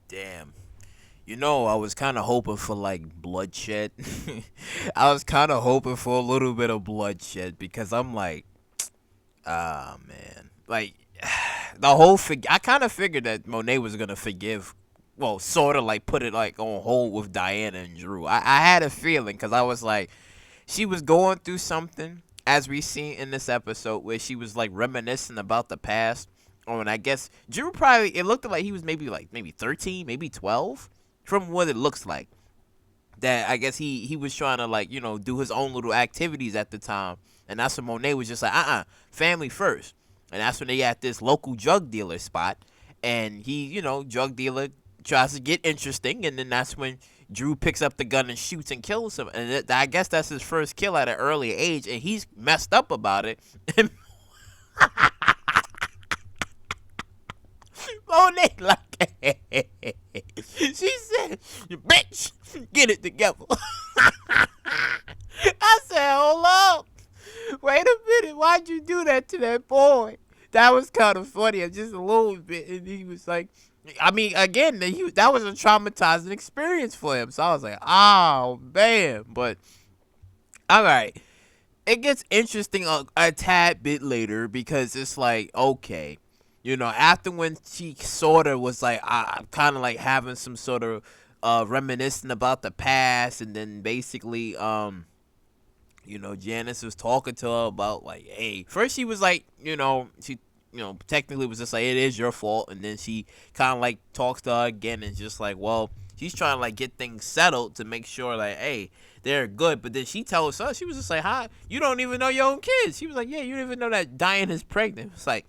Damn. I was kind of hoping for like bloodshed. I was kind of hoping for a little bit of bloodshed because I'm like, ah, man. Like, the whole I kind of figured that Monet was gonna forgive, well, sort of like put it like on hold with Diana and Drew. I had a feeling because I was like, she was going through something, as we seen in this episode, where she was like reminiscing about the past. Oh, and I guess Drew probably, it looked like he was maybe 13, maybe 12, from what it looks like. That I guess he was trying to like do his own little activities at the time, and that's when Monet was just like family first, and that's when they at this local drug dealer spot, and he drug dealer tries to get interesting, and then that's when Drew picks up the gun and shoots and kills him, and I guess that's his first kill at an early age, and he's messed up about it. Monet like she said, "Bitch, get it together." I said, "Hold up, wait a minute, why'd you do that to that boy?" That was kind of funny, just a little bit, and he was like, I mean, again, that was a traumatizing experience for him. So I was like, "Oh man," but all right. It gets interesting a tad bit later because it's like, okay, after when she sort of was like, I'm kind of like having some sort of reminiscing about the past, and then basically, Janice was talking to her about like, hey, first she was like, she, technically was just like, it is your fault, and then she kind of like talks to her again and just like, well, she's trying to like get things settled to make sure like, hey, they're good. But then she tells us, she was just like, hi, you don't even know your own kids. She was like, yeah, you don't even know that Diane is pregnant. It's like,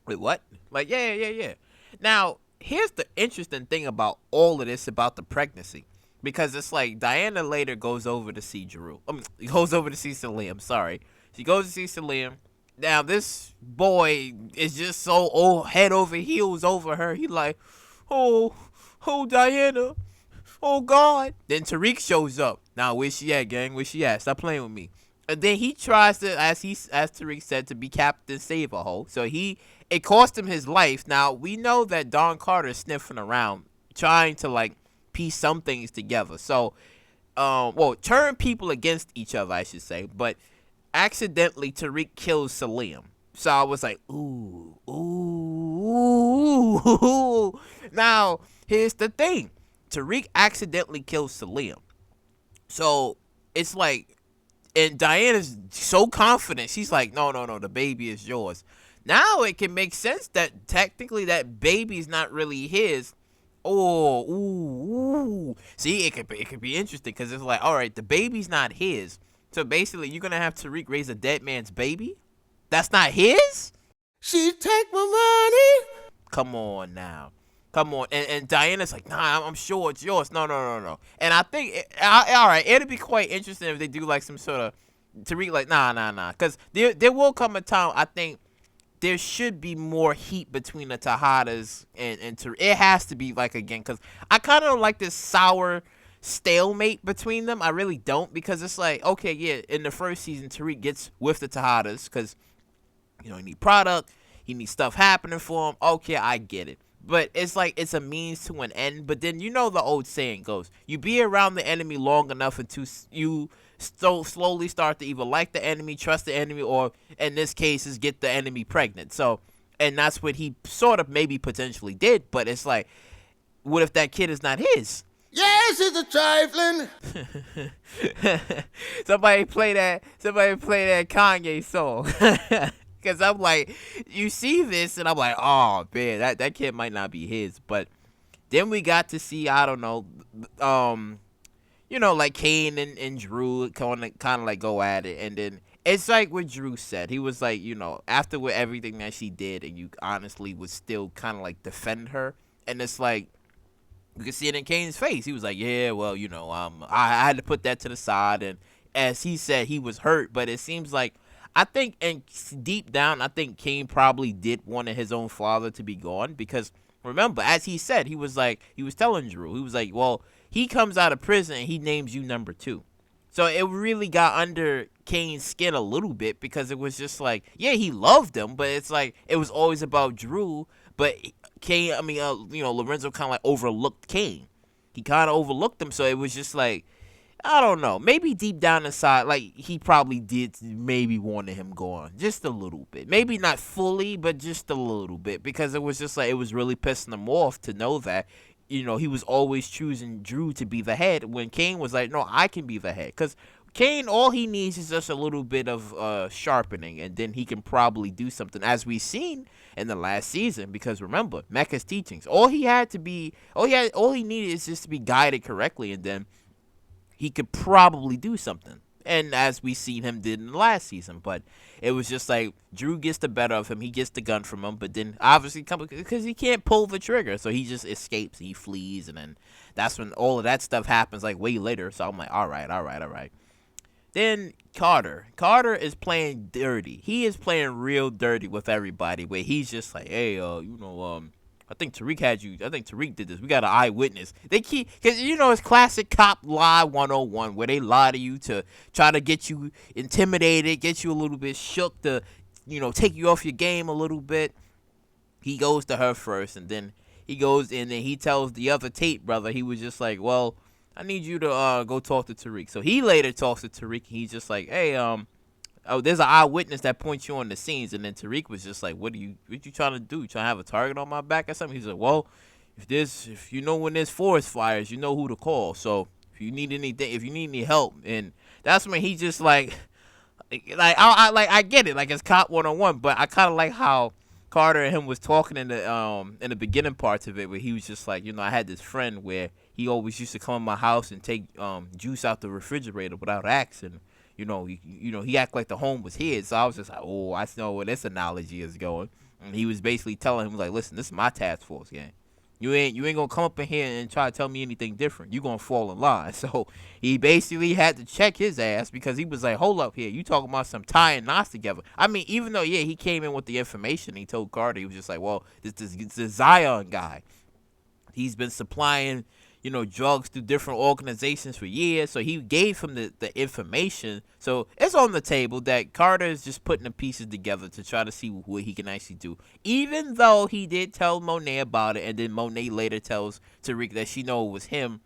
wait, what? Like, yeah. Now, here's the interesting thing about all of this about the pregnancy. Because it's like Diana later goes over to see Drew. Goes over to see Selam. Sorry. She goes to see Selam. Now, this boy is just so head over heels over her. He like, oh, Diana. Oh, God. Then Tariq shows up. Now, where she at, gang? Where she at? Stop playing with me. And then he tries to, as Tariq said, to be Captain Save-A-Ho. So it cost him his life. Now, we know that Don Carter is sniffing around, trying to, like, piece some things together. So, turn people against each other, I should say. But accidentally, Tariq kills Selam. So I was like, ooh. Now, here's the thing. Tariq accidentally kills Selam. So, it's like, and Diana's so confident. She's like, no, the baby is yours. Now it can make sense that technically that baby's not really his. Oh, ooh. See, it could be interesting because it's like, all right, the baby's not his. So basically, you're gonna have Tariq raise a dead man's baby. That's not his. She take my money. Come on now. Come on. And Diana's like, nah, I'm sure it's yours. No. And I think, all right, it'd be quite interesting if they do like some sort of Tariq like, nah. Because there will come a time, I think, there should be more heat between the Tejadas and Tariq. It has to be like, again, because I kind of don't like this sour stalemate between them. I really don't, because it's like, okay, yeah, in the first season, Tariq gets with the Tejadas because, he need product, he needs stuff happening for him. Okay, I get it. But it's like it's a means to an end. But then the old saying goes, you be around the enemy long enough until you slowly start to either like the enemy, trust the enemy, or in this case is get the enemy pregnant. So, and that's what he sort of maybe potentially did. But it's like, what if that kid is not his? Yes, it's a trifling. Somebody play that Kanye song. Because I'm like, you see this, and I'm like, oh, man, that kid might not be his. But then we got to see, I don't know, like Kane and Drew kind of like go at it. And then it's like what Drew said. He was like, after with everything that she did, and you honestly would still kind of like defend her. And it's like, you can see it in Kane's face. He was like, yeah, well, I had to put that to the side. And as he said, he was hurt. But it seems like, I think, and deep down, I think Kane probably did want his own father to be gone. Because, remember, as he said, he was telling Drew, he was like, well, he comes out of prison and he names you number 2. So it really got under Kane's skin a little bit, because it was just like, yeah, he loved him, but it's like, it was always about Drew. But Kane, Lorenzo kind of like overlooked Kane. He kind of overlooked him, so it was just like, I don't know. Maybe deep down inside, like, he probably did maybe wanted him gone. Just a little bit. Maybe not fully, but just a little bit. Because it was just like, it was really pissing him off to know that, he was always choosing Drew to be the head when Kane was like, no, I can be the head. Because Kane, all he needs is just a little bit of sharpening, and then he can probably do something, as we've seen in the last season. Because remember, Mecha's teachings. All he needed is just to be guided correctly, and then he could probably do something. And as we seen him did in the last season. But it was just like, Drew gets the better of him. He gets the gun from him. But then, obviously, because he can't pull the trigger. So he just escapes. He flees. And then that's when all of that stuff happens, like, way later. So I'm like, all right. Then Carter. Carter is playing dirty. He is playing real dirty with everybody. Where he's just like, hey, I think Tariq had you. I think Tariq did this. We got an eyewitness. They keep, because it's classic cop lie 101, where they lie to you to try to get you intimidated, get you a little bit shook, to take you off your game a little bit. He goes to her first, and then he goes in and he tells the other Tate brother. He was just like, well, I need you to go talk to Tariq. So he later talks to Tariq, and he's just like, hey, there's an eyewitness that points you on the scenes. And then Tariq was just like, what you trying to do? You trying to have a target on my back or something? He's like, well, if you know when there's forest fires, you know who to call. So if you need any help, and that's when he just like I get it, like, it's cop 101, but I kind of like how Carter and him was talking in the beginning parts of it, where he was just like, I had this friend where he always used to come in my house and take juice out the refrigerator without asking. He acted like the home was his. So I was just like, oh, I know where this analogy is going. And he was basically telling him, like, listen, this is my task force, gang. You ain't gonna come up in here and try to tell me anything different. You gonna fall in line. So he basically had to check his ass, because he was like, hold up here, you talking about some tying knots together. I mean, even though, he came in with the information, he told Carter, he was just like, well, this Zion guy, he's been supplying drugs through different organizations for years. So he gave him the information. So it's on the table that Carter is just putting the pieces together to try to see what he can actually do. Even though he did tell Monet about it, and then Monet later tells Tariq that she know it was him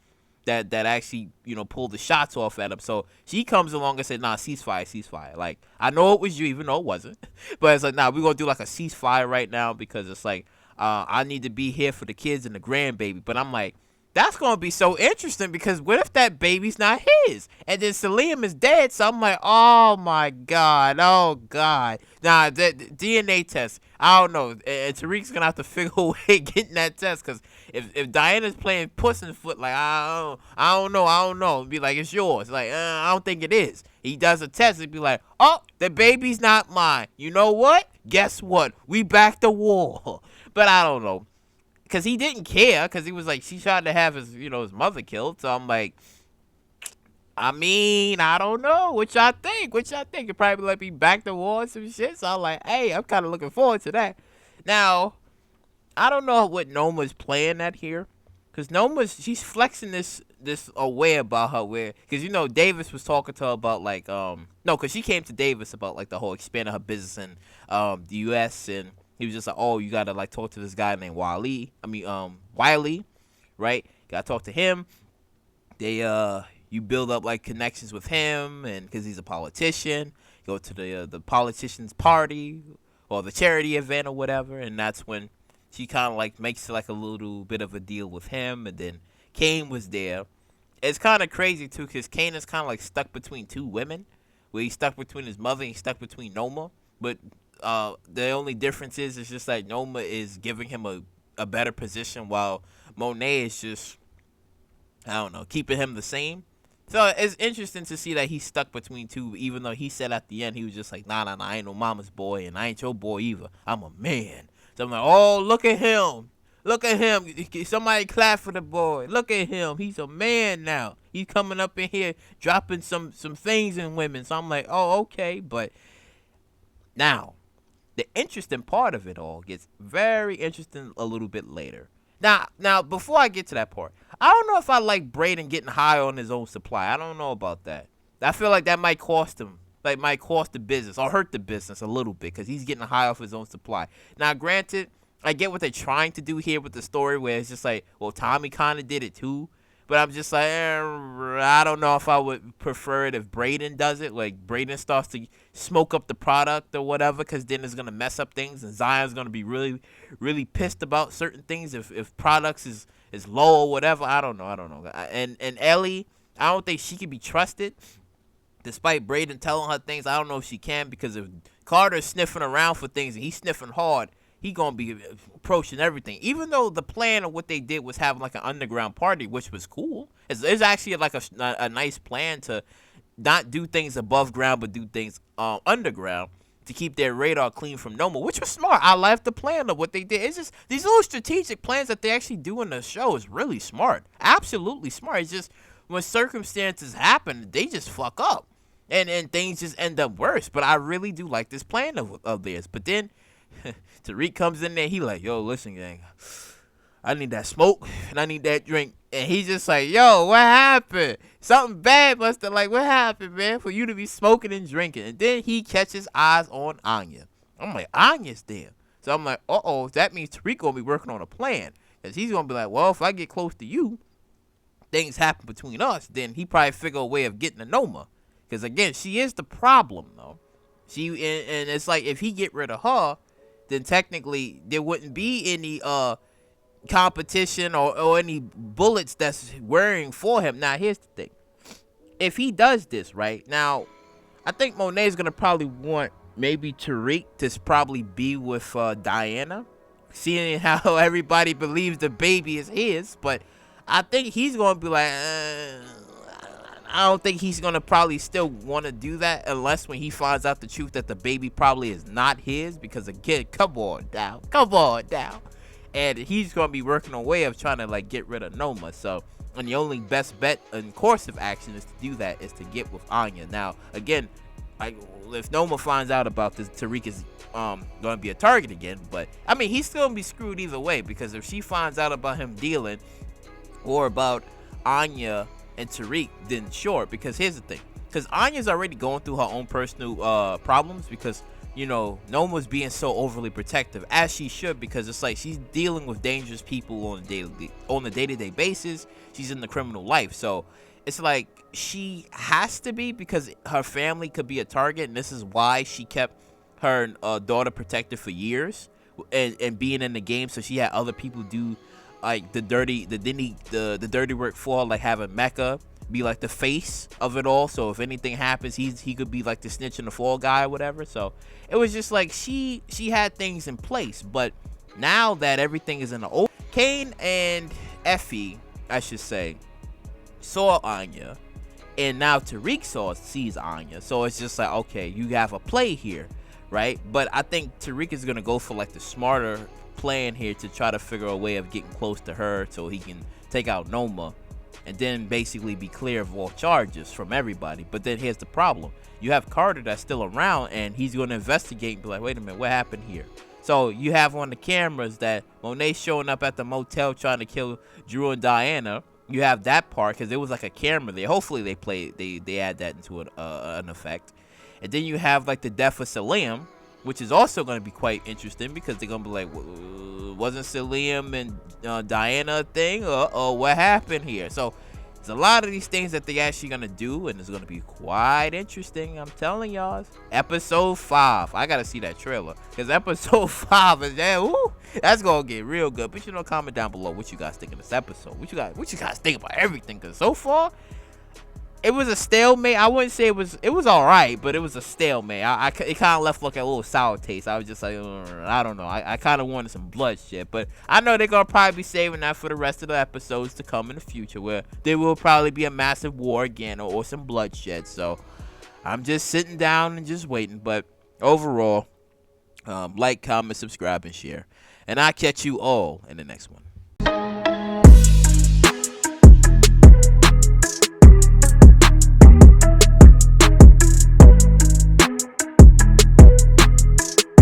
that actually, pulled the shots off at him. So she comes along and said, nah, ceasefire. Like, I know it was you, even though it wasn't. But it's like, nah, we're going to do like a ceasefire right now, because it's like, I need to be here for the kids and the grandbaby. But I'm like, that's going to be so interesting, because what if that baby's not his? And then Selam is dead, so I'm like, oh, my God. Oh, God. Nah, the DNA test, I don't know. And Tariq's going to have to figure a way getting that test, because if Diana's playing Puss in Foot, like, I don't know. It'd be like, it's yours. Like, I don't think it is. He does a test, it'd be like, oh, the baby's not mine. You know what? Guess what? We back to war. But I don't know. Because he didn't care, because he was like, she tried to have his mother killed. So I'm like, I mean, I don't know. What y'all think? It probably let me back to war and some shit. So I'm like, hey, I'm kind of looking forward to that. Now, I don't know what Noma's playing at here. Because she's flexing this away about her, where, because, Davis was talking to her about, like, no, because she came to Davis about, like, the whole expanding her business in the U.S., and he was just like, oh, you gotta, like, talk to this guy named Wiley, right? Gotta talk to him. You build up, like, connections with him, and because he's a politician, go to the politician's party, or the charity event or whatever, and that's when she kind of, like, makes, like, a little bit of a deal with him, and then Kane was there. It's kind of crazy, too, because Kane is kind of, like, stuck between two women, where he's stuck between his mother and he's stuck between Noma, but the only difference is it's just like Noma is giving him a better position, while Monet is just, I don't know, keeping him the same. So it's interesting to see that he's stuck between two, even though he said at the end, he was just like, nah, I ain't no mama's boy, and I ain't your boy either. I'm a man. So I'm like, oh, look at him. Somebody clap for the boy. Look at him. He's a man now. He's coming up in here dropping some things in women. So I'm like, oh, okay. But now, the interesting part of it all gets very interesting a little bit later. Now, before I get to that part, I don't know if I like Braden getting high on his own supply. I don't know about that. I feel like that might cost him. Might cost the business or hurt the business a little bit, because he's getting high off his own supply. Now, granted, I get what they're trying to do here with the story, where it's just like, well, Tommy kind of did it too. But I'm just like, I don't know if I would prefer it if Braden does it. Like, Braden starts to smoke up the product or whatever, because then it's going to mess up things. And Zion's going to be really, really pissed about certain things if products is low or whatever. I don't know. And Ellie, I don't think she can be trusted. Despite Braden telling her things, I don't know if she can, because if Carter's sniffing around for things and he's sniffing hard, he gonna be approaching everything. Even though the plan of what they did was having like an underground party, which was cool. It's actually like a nice plan to not do things above ground, but do things underground to keep their radar clean from Noma, which was smart. I like the plan of what they did. It's just these little strategic plans that they actually do in the show is really smart. Absolutely smart. It's just when circumstances happen, they just fuck up. And things just end up worse. But I really do like this plan of theirs. But then Tariq comes in there. He like, yo, listen, gang. I need that smoke and I need that drink. And he's just like, yo, what happened? Something bad must have, like, what happened, man, for you to be smoking and drinking? And then he catches eyes on Anya. I'm like, Anya's there. So I'm like, uh-oh, that means Tariq going to be working on a plan. Because he's going to be like, well, if I get close to you, things happen between us, then he probably figure a way of getting to Noma. Because, again, she is the problem, though. And it's like, if he get rid of her, then technically there wouldn't be any competition or any bullets that's wearing for him. Now, here's the thing. If he does this, right, now, I think Monet's going to probably want maybe Tariq to probably be with Diana, seeing how everybody believes the baby is his. But I think he's going to be like, I don't think he's going to probably still want to do that unless when he finds out the truth that the baby probably is not his. Because, again, come on now. And he's going to be working a way of trying to, like, get rid of Noma. So, and the only best bet in course of action is to do that, is to get with Anya. Now, again, if Noma finds out about this, Tariq is going to be a target again. But, I mean, he's still going to be screwed either way. Because if she finds out about him dealing or about Anya and Tariq, then sure. Because here's the thing. Because Anya's already going through her own personal problems. Because, you know, Noma's being so overly protective, as she should. Because it's like she's dealing with dangerous people on a day-to-day basis. She's in the criminal life. So it's like she has to be, because her family could be a target. And this is why she kept her daughter protected for years. And being in the game, so she had other people do like the dirty work for her, like having Mecca be like the face of it all. So if anything happens, he could be like the snitch and the fall guy or whatever. So it was just like she had things in place. But now that everything is in the old, Kane and Effie, I should say, saw Anya, and now Tariq sees Anya. So it's just like, okay, you have a play here, right? But I think Tariq is gonna go for like the smarter plan here to try to figure a way of getting close to her so he can take out Noma and then basically be clear of all charges from everybody. But then here's the problem. You have Carter that's still around, and he's going to investigate and be like, wait a minute, what happened here? So you have on the cameras that Monet showing up at the motel trying to kill Drew and Diana. You have that part, because there was like a camera there. Hopefully they add that into an effect. And then you have like the death of Selam, which is also going to be quite interesting, because they're going to be like, wasn't Selam and Diana a thing, or what happened here? So there's a lot of these things that they actually going to do, and it's going to be quite interesting. I'm telling y'all. Episode 5. I got to see that trailer, because episode 5 is that. Woo, that's going to get real good. But, comment down below what you guys think of this episode. What you guys think about everything, because so far, it was a stalemate. I wouldn't say it was all right, but it was a stalemate. It kind of left like a little sour taste. I was just like, I don't know. I kind of wanted some bloodshed, but I know they're gonna probably be saving that for the rest of the episodes to come in the future, where there will probably be a massive war again, or some bloodshed. So I'm just sitting down and just waiting. But overall, like, comment, subscribe, and share, and I'll catch you all in the next one.